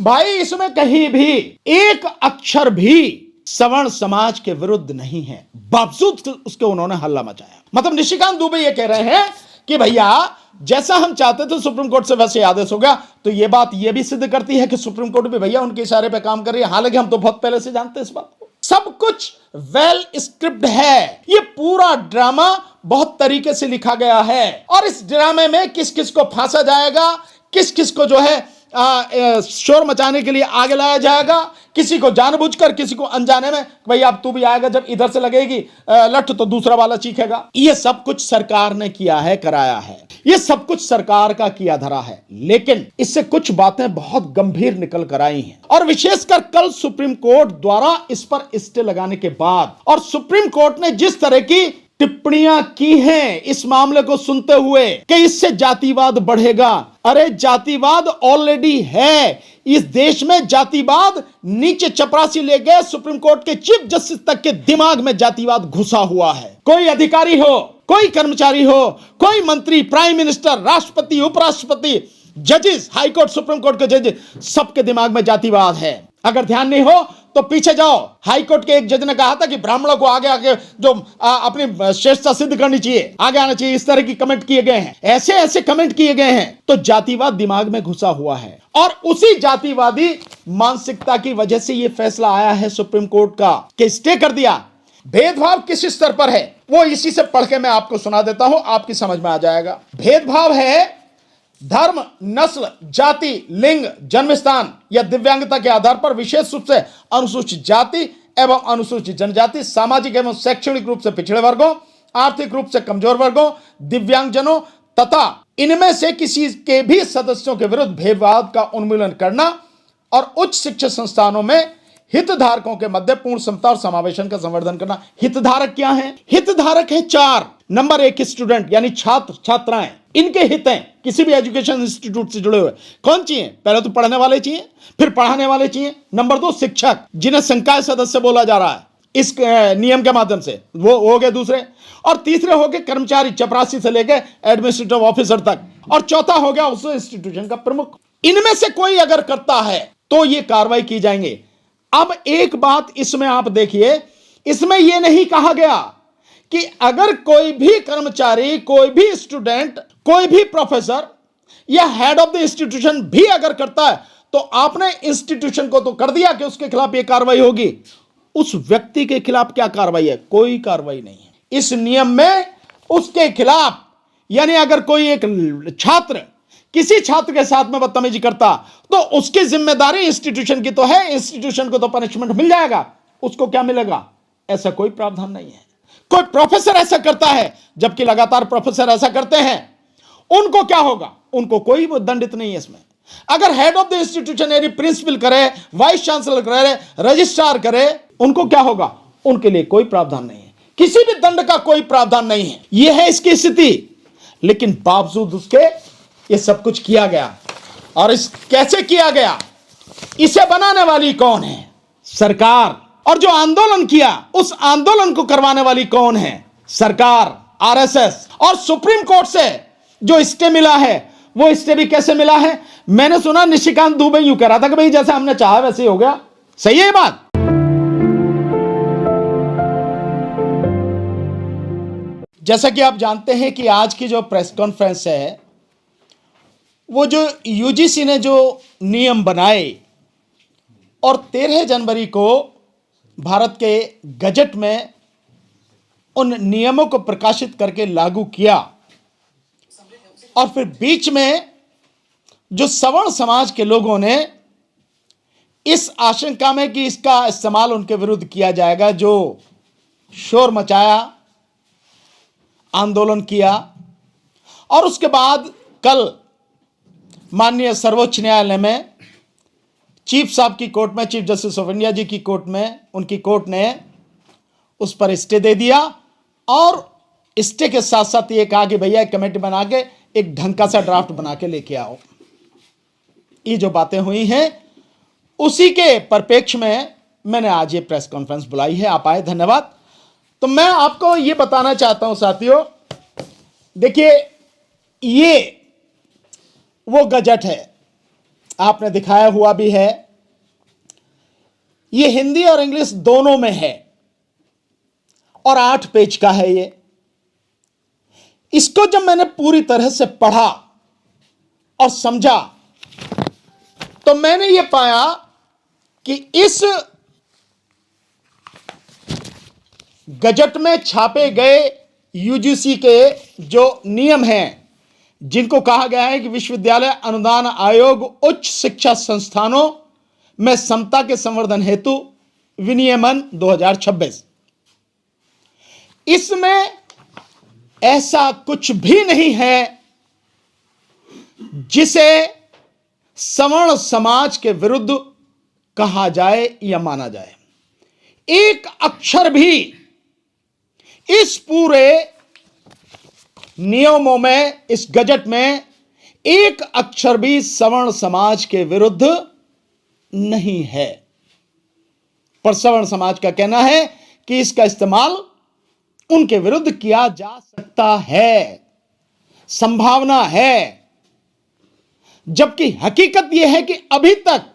भाई इसमें कहीं भी एक अक्षर भी सवर्ण समाज के विरुद्ध नहीं है, बावजूद उसके उन्होंने हल्ला मचाया। मतलब निशिकांत दुबे ये कह रहे हैं कि भैया जैसा हम चाहते थे सुप्रीम कोर्ट से वैसे आदेश हो गया। तो ये बात ये भी सिद्ध करती है कि सुप्रीम कोर्ट भी भैया उनके इशारे पे काम कर रही है। हालांकि हम तो बहुत पहले से जानते हैं इस बात को। सब कुछ वेल स्क्रिप्ट है, ये पूरा ड्रामा बहुत तरीके से लिखा गया है। और इस ड्रामे में किस किस को फांसा जाएगा, किस किस को जो है शोर मचाने के लिए आगे लाया जाएगा, किसी को जानबूझकर, किसी को अनजाने में, भाई अब तू भी आएगा, जब इधर से लगेगी लठ तो दूसरा वाला चीखेगा। ये सब कुछ सरकार ने किया है, कराया है, ये सब कुछ सरकार का किया धरा है। लेकिन इससे कुछ बातें बहुत गंभीर निकल कर आई हैं। और विशेषकर कल सुप्रीम कोर्ट द्वारा इस पर स्टे लगाने के बाद और सुप्रीम कोर्ट ने जिस तरह की टिप्पणियां की हैं इस मामले को सुनते हुए कि इससे जातिवाद बढ़ेगा। अरे जातिवाद ऑलरेडी है इस देश में। जातिवाद नीचे चपरासी ले गए, सुप्रीम कोर्ट के चीफ जस्टिस तक के दिमाग में जातिवाद घुसा हुआ है। कोई अधिकारी हो, कोई कर्मचारी हो, कोई मंत्री, प्राइम मिनिस्टर, राष्ट्रपति, उपराष्ट्रपति, जजेस, हाईकोर्ट, सुप्रीम कोर्ट के जज, सबके दिमाग में जातिवाद है। अगर ध्यान नहीं हो तो पीछे जाओ। हाईकोर्ट के एक जज ने कहा था कि ब्राह्मणों को आगे आगे जो अपनी श्रेष्ठता सिद्ध करनी चाहिए, आगे आना चाहिए, इस तरह की कमेंट किए गए हैं, ऐसे ऐसे कमेंट किए गए हैं। तो जातिवाद दिमाग में घुसा हुआ है और उसी जातिवादी मानसिकता की वजह से यह फैसला आया है सुप्रीम कोर्ट का कि स्टे कर दिया। भेदभाव किस स्तर पर है वो इसी से पढ़ के मैं आपको सुना देता हूं, आपकी समझ में आ जाएगा। भेदभाव है धर्म, नस्ल, जाति, लिंग, जन्मस्थान या दिव्यांगता के आधार पर विशेष रूप से अनुसूचित जाति एवं अनुसूचित जनजाति, सामाजिक एवं शैक्षणिक रूप से पिछड़े वर्गों, आर्थिक रूप से कमजोर वर्गों, दिव्यांगजनों तथा इनमें से किसी के भी सदस्यों के विरुद्ध भेदभाव का उन्मूलन करना और उच्च शिक्षा संस्थानों में हितधारकों के मध्य पूर्ण समता और समावेशन का संवर्धन करना। हितधारक क्या है? हितधारक है 4। नंबर 1 स्टूडेंट यानी छात्र छात्राएं, इनके हित हैं किसी भी एजुकेशन इंस्टीट्यूट से जुड़े हुए। कौन चाहिए? पहले तो पढ़ने वाले चाहिए, फिर पढ़ाने वाले चाहिए। नंबर 2 शिक्षक, जिन्हें संकाय सदस्य बोला जा रहा है इस नियम के माध्यम से, वो हो गए दूसरे। और तीसरे हो गए कर्मचारी, चपरासी से लेकर एडमिनिस्ट्रेटिव ऑफिसर तक। और चौथा हो गया उस इंस्टीट्यूशन का प्रमुख। इनमें से कोई अगर करता है तो ये कार्रवाई की जाएंगे। अब एक बात इसमें आप देखिए, इसमें यह नहीं कहा गया कि अगर कोई भी कर्मचारी, कोई भी स्टूडेंट, कोई भी प्रोफेसर या हेड ऑफ द इंस्टीट्यूशन भी अगर करता है तो आपने इंस्टीट्यूशन को तो कर दिया कि उसके खिलाफ यह कार्रवाई होगी। उस व्यक्ति के खिलाफ क्या कार्रवाई है? कोई कार्रवाई नहीं है इस नियम में उसके खिलाफ। यानी अगर कोई एक छात्र किसी छात्र के साथ में बदतमीजी करता तो उसकी जिम्मेदारी इंस्टीट्यूशन की तो है, इंस्टीट्यूशन को तो पनिशमेंट मिल जाएगा। उसको क्या मिलेगा? ऐसा कोई प्रावधान नहीं है। कोई प्रोफेसर ऐसा करता है, जबकि लगातार प्रोफेसर ऐसा करते हैं, उनको क्या होगा? उनको कोई दंडित नहीं है इसमें। अगर हेड ऑफ द इंस्टीट्यूशन यानी प्रिंसिपल करे, वाइस चांसलर करे, रजिस्ट्रार करे, उनको क्या होगा? उनके लिए कोई प्रावधान नहीं है, किसी भी दंड का कोई प्रावधान नहीं है। यह है इसकी स्थिति। लेकिन बावजूद उसके ये सब कुछ किया गया। और इस कैसे किया गया? इसे बनाने वाली कौन है? सरकार। और जो आंदोलन किया उस आंदोलन को करवाने वाली कौन है? सरकार, आरएसएस। और सुप्रीम कोर्ट से जो स्टे मिला है वो स्टे भी कैसे मिला है? मैंने सुना निशिकांत दुबे यूं कह रहा था कि भाई जैसे हमने चाहा वैसे ही हो गया। सही है ये बात? जैसा कि आप जानते हैं कि आज की जो प्रेस कॉन्फ्रेंस है, वो जो यूजीसी ने जो नियम बनाए और 13 जनवरी को भारत के गजट में उन नियमों को प्रकाशित करके लागू किया, और फिर बीच में जो सवर्ण समाज के लोगों ने इस आशंका में कि इसका इस्तेमाल उनके विरुद्ध किया जाएगा, जो शोर मचाया, आंदोलन किया। और उसके बाद कल माननीय सर्वोच्च न्यायालय में चीफ साहब की कोर्ट में, चीफ जस्टिस ऑफ इंडिया जी की कोर्ट में, उनकी कोर्ट ने उस पर स्टे दे दिया। और स्टे के साथ साथ ये कहा कि भैया एक कमेटी बना के एक ढंग का सा ड्राफ्ट बना के लेके आओ। ये जो बातें हुई हैं उसी के परिप्रेक्ष्य में मैंने आज ये प्रेस कॉन्फ्रेंस बुलाई है। आप आए, धन्यवाद। तो मैं आपको ये बताना चाहता हूं साथियों, देखिए ये वो गजट है, आपने दिखाया हुआ भी है, ये हिंदी और इंग्लिश दोनों में है और 8 पेज का है ये। इसको जब मैंने पूरी तरह से पढ़ा और समझा तो मैंने ये पाया कि इस गजट में छापे गए यूजीसी के जो नियम हैं, जिनको कहा गया है कि विश्वविद्यालय अनुदान आयोग उच्च शिक्षा संस्थानों में समता के संवर्धन हेतु विनियमन 2026, इसमें ऐसा कुछ भी नहीं है जिसे सवर्ण समाज के विरुद्ध कहा जाए या माना जाए। एक अक्षर भी इस पूरे नियमों में, इस गजट में एक अक्षर भी सवर्ण समाज के विरुद्ध नहीं है। पर सवर्ण समाज का कहना है कि इसका इस्तेमाल उनके विरुद्ध किया जा सकता है, संभावना है। जबकि हकीकत यह है कि अभी तक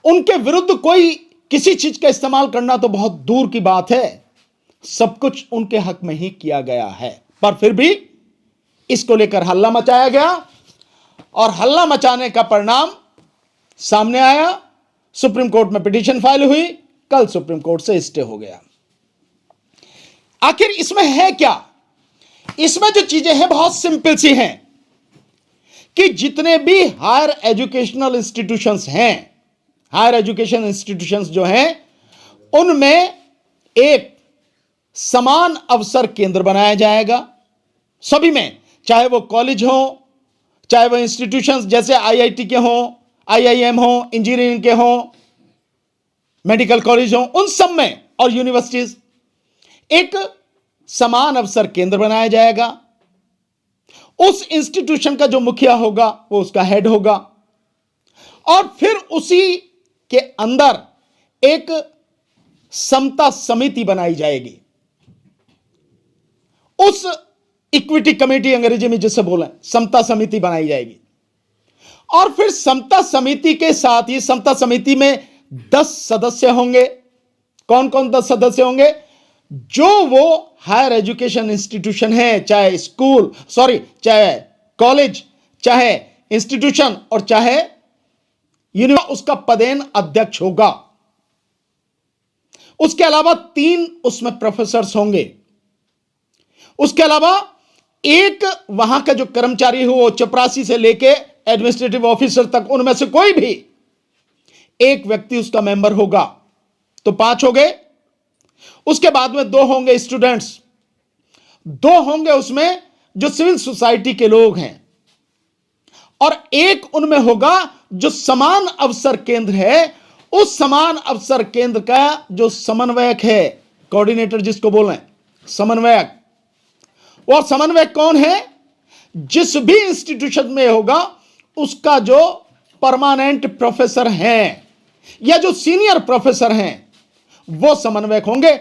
उनके विरुद्ध कोई किसी चीज का इस्तेमाल करना तो बहुत दूर की बात है, सब कुछ उनके हक में ही किया गया है। पर फिर भी इसको लेकर हल्ला मचाया गया और हल्ला मचाने का परिणाम सामने आया। सुप्रीम कोर्ट में पिटीशन फाइल हुई, कल सुप्रीम कोर्ट से स्टे हो गया। आखिर इसमें है क्या? इसमें जो चीजें हैं बहुत सिंपल सी हैं कि जितने भी हायर एजुकेशनल इंस्टीट्यूशंस हैं, हायर एजुकेशन इंस्टीट्यूशंस जो हैं, उनमें एक समान अवसर केंद्र बनाया जाएगा सभी में, चाहे वो कॉलेज हो, चाहे वो इंस्टीट्यूशंस जैसे आईआईटी के हों, आईआईएम हो, इंजीनियरिंग के हों, मेडिकल कॉलेज हों, उन सब में, और यूनिवर्सिटीज, एक समान अवसर केंद्र बनाया जाएगा। उस इंस्टीट्यूशन का जो मुखिया होगा वो उसका हेड होगा और फिर उसी के अंदर एक समता समिति बनाई जाएगी। उस इक्विटी कमेटी अंग्रेजी में जिसे बोलें, समता समिति बनाई जाएगी। और फिर समता समिति के साथ ही समता समिति में 10 सदस्य होंगे। कौन कौन 10 सदस्य होंगे? जो वो हायर एजुकेशन इंस्टीट्यूशन है, चाहे स्कूल, चाहे कॉलेज, चाहे इंस्टीट्यूशन और चाहे यूनिवर्सिटी, उसका पदेन अध्यक्ष होगा। उसके अलावा 3 उसमें प्रोफेसर्स होंगे। उसके अलावा एक वहां का जो कर्मचारी हो, चपरासी से लेके एडमिनिस्ट्रेटिव ऑफिसर तक, उनमें से कोई भी एक व्यक्ति उसका मेंबर होगा। तो 5 हो गए। उसके बाद में 2 होंगे स्टूडेंट्स, 2 होंगे उसमें जो सिविल सोसाइटी के लोग हैं, और एक उनमें होगा जो समान अवसर केंद्र है। उस समान अवसर केंद्र का जो समन्वयक है, कोऑर्डिनेटर जिसको बोल रहे हैं, समन्वयक। और समन्वयक कौन है? जिस भी इंस्टीट्यूशन में होगा उसका जो परमानेंट प्रोफेसर हैं या जो सीनियर प्रोफेसर हैं वो समन्वयक होंगे।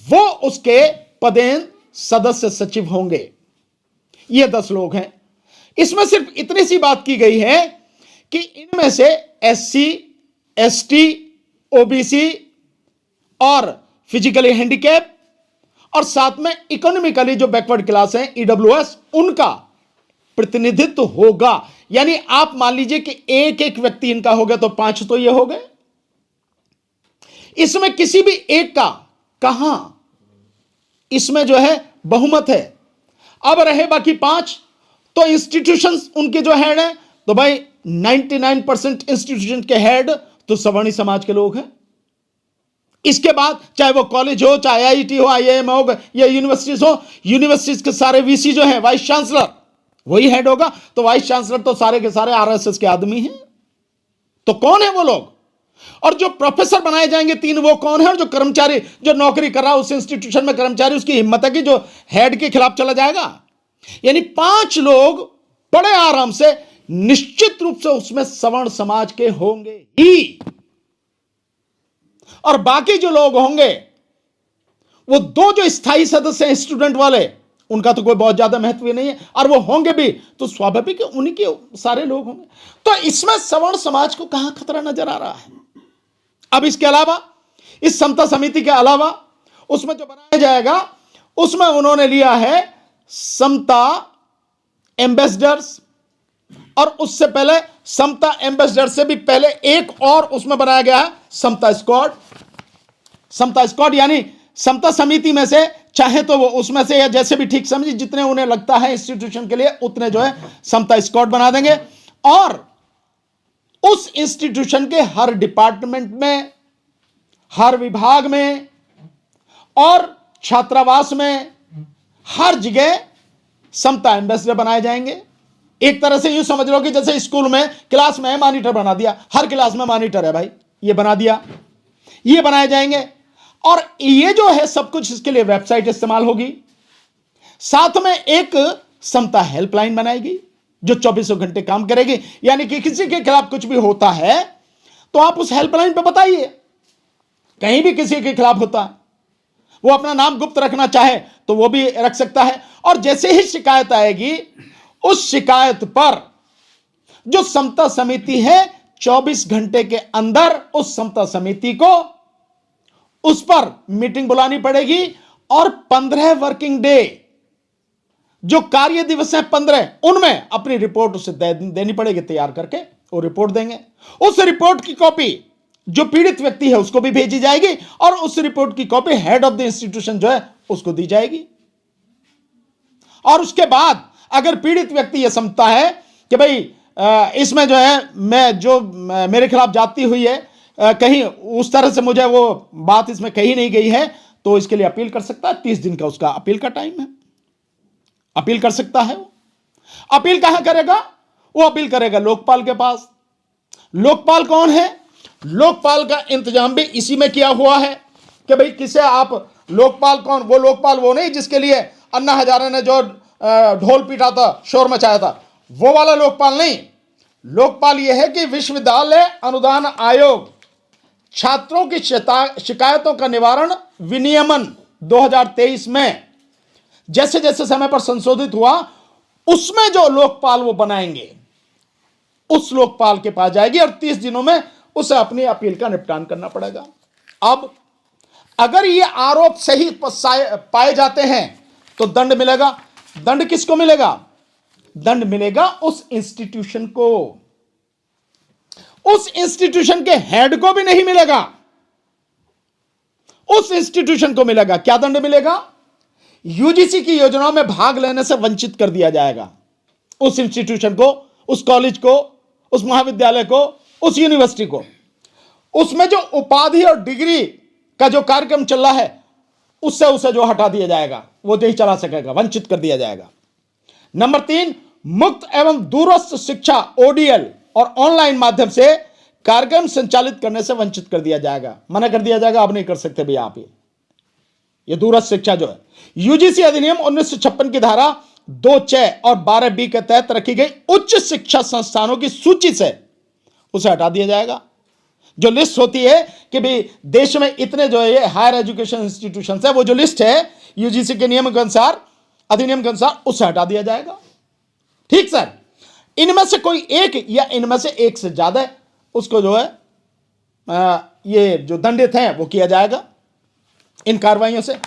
वो उसके पदेन सदस्य सचिव होंगे। ये 10 लोग हैं। इसमें सिर्फ इतनी सी बात की गई है कि इनमें से एससी, एसटी, ओबीसी और फिजिकली हैंडीकैप और साथ में इकोनॉमिकली जो बैकवर्ड क्लास हैं, ईडब्ल्यूएस, उनका प्रतिनिधित्व होगा। यानी आप मान लीजिए कि एक एक व्यक्ति इनका हो गया तो 5 तो ये हो गए। इसमें किसी भी एक का कहां, इसमें जो है बहुमत है। अब रहे बाकी 5, तो इंस्टीट्यूशंस उनके जो हेड हैं, तो भाई 99% इंस्टीट्यूशन के हेड तो सवर्णी समाज के लोग हैं। इसके बाद चाहे वो कॉलेज हो, चाहे आईआईटी हो, आईआईएम हो या यूनिवर्सिटीज हो, यूनिवर्सिटीज के सारे वीसी जो हैं, वाइस चांसलर, वही हेड होगा। तो वाइस चांसलर तो सारे के सारे आरएसएस के आदमी हैं। तो कौन है वो लोग? और जो प्रोफेसर बनाए जाएंगे 3, वो कौन है? और जो कर्मचारी जो नौकरी कर रहा है उस इंस्टीट्यूशन में कर्मचारी, उसकी हिम्मत है कि जो हेड के खिलाफ चला जाएगा? यानी 5 लोग बड़े आराम से निश्चित रूप से उसमें सवर्ण समाज के होंगे ही, और बाकी जो लोग होंगे वो 2 जो स्थायी सदस्य हैं स्टूडेंट वाले, उनका तो कोई बहुत ज्यादा महत्व नहीं है, और वो होंगे भी तो स्वाभाविक है उन्हीं के सारे लोग होंगे। तो इसमें सवर्ण समाज को कहां खतरा नजर आ रहा है? अब इसके अलावा, इस समता समिति के अलावा उसमें जो बनाया जाएगा, उसमें उन्होंने लिया है समता एम्बेसडर्स, और उससे पहले समता एम्बेसडर से भी पहले एक और उसमें बनाया गया है समता स्क्वाड। समता स्क्वाड यानी समता समिति में से चाहे तो वो उसमें से, या जैसे भी ठीक समझिए, जितने उन्हें लगता है इंस्टीट्यूशन के लिए उतने जो है समता स्क्वाड बना देंगे, और उस इंस्टीट्यूशन के हर डिपार्टमेंट में, हर विभाग में और छात्रावास में, हर जगह समता एम्बेसडर बनाए जाएंगे। एक तरह से यूं समझ लो कि जैसे स्कूल में क्लास में मॉनिटर बना दिया, हर क्लास में मॉनिटर है भाई, ये बना दिया, ये बनाए जाएंगे। और ये जो है सब कुछ, इसके लिए वेबसाइट इस्तेमाल होगी। साथ में एक समता हेल्पलाइन बनाएगी जो 24 घंटे काम करेगी, यानी कि किसी के खिलाफ कुछ भी होता है तो आप उस हेल्पलाइन पे बताइए। कहीं भी किसी के खिलाफ होता है, वो अपना नाम गुप्त रखना चाहे तो वो भी रख सकता है, और जैसे ही शिकायत आएगी उस शिकायत पर जो समता समिति है 24 घंटे के अंदर उस समता समिति को उस पर मीटिंग बुलानी पड़ेगी, और 15 वर्किंग डे, जो कार्य दिवस है 15, उनमें अपनी रिपोर्ट उसे देनी पड़ेगी, तैयार करके वो रिपोर्ट देंगे। उस रिपोर्ट की कॉपी जो पीड़ित व्यक्ति है उसको भी भेजी जाएगी, और उस रिपोर्ट की copy head of the institution जो है उसको दी जाएगी। और उसके बाद अगर पीड़ित व्यक्ति यह समझता है कि भाई इसमें जो है मैं जो मेरे खिलाफ जाती हुई है, कहीं उस तरह से मुझे वो बात इसमें कही नहीं गई है, तो इसके लिए अपील कर सकता है। 30 दिन का उसका अपील का टाइम है, अपील कर सकता है। वो अपील कहां करेगा? वो अपील करेगा लोकपाल के पास। लोकपाल कौन है? लोकपाल का इंतजाम भी इसी में किया हुआ है कि भाई किसे आप लोकपाल कौन? वो लोकपाल वो नहीं जिसके लिए अन्ना हजारे ने जो ढोल पीटा था, शोर मचाया था, वो वाला लोकपाल नहीं। लोकपाल यह है कि विश्वविद्यालय अनुदान आयोग छात्रों की शिकायतों का निवारण विनियमन 2023 में जैसे जैसे समय पर संशोधित हुआ, उसमें जो लोकपाल वो बनाएंगे उस लोकपाल के पास जाएगी, और 30 दिनों में उसे अपनी अपील का निपटान करना पड़ेगा। अब अगर ये आरोप सही पाए जाते हैं तो दंड मिलेगा। दंड किसको मिलेगा? दंड मिलेगा उस इंस्टीट्यूशन को, उस इंस्टीट्यूशन के हेड को भी नहीं मिलेगा, उस इंस्टीट्यूशन को मिलेगा। क्या दंड मिलेगा? यूजीसी की योजनाओं में भाग लेने से वंचित कर दिया जाएगा उस इंस्टीट्यूशन को, उस कॉलेज को, उस महाविद्यालय को, उस यूनिवर्सिटी को। उसमें जो उपाधि और डिग्री का जो कार्यक्रम चल रहा है उससे उसे जो हटा दिया जाएगा, वो नहीं चला सकेगा, वंचित कर दिया जाएगा। नंबर 3, मुक्त एवं दूरस्थ शिक्षा ओडीएल और ऑनलाइन माध्यम से कार्यक्रम संचालित करने से वंचित कर दिया जाएगा, मना कर दिया जाएगा, आप नहीं कर सकते भैया आप ये दूरस्थ शिक्षा जो है। यूजीसी अधिनियम 1956 की धारा 2(च) और 12(b) के तहत रखी गई उच्च शिक्षा संस्थानों की सूची से उसे हटा दिया जाएगा। जो लिस्ट होती है कि भाई देश में इतने जो है हायर एजुकेशन इंस्टीट्यूशन है, वो जो लिस्ट है यूजीसी के नियम के अनुसार, अधिनियम के अनुसार, उसे हटा दिया जाएगा। ठीक सर, इनमें से कोई एक या इनमें से एक से ज्यादा उसको जो है ये जो दंडित है वो किया जाएगा इन कार्रवाइयों से।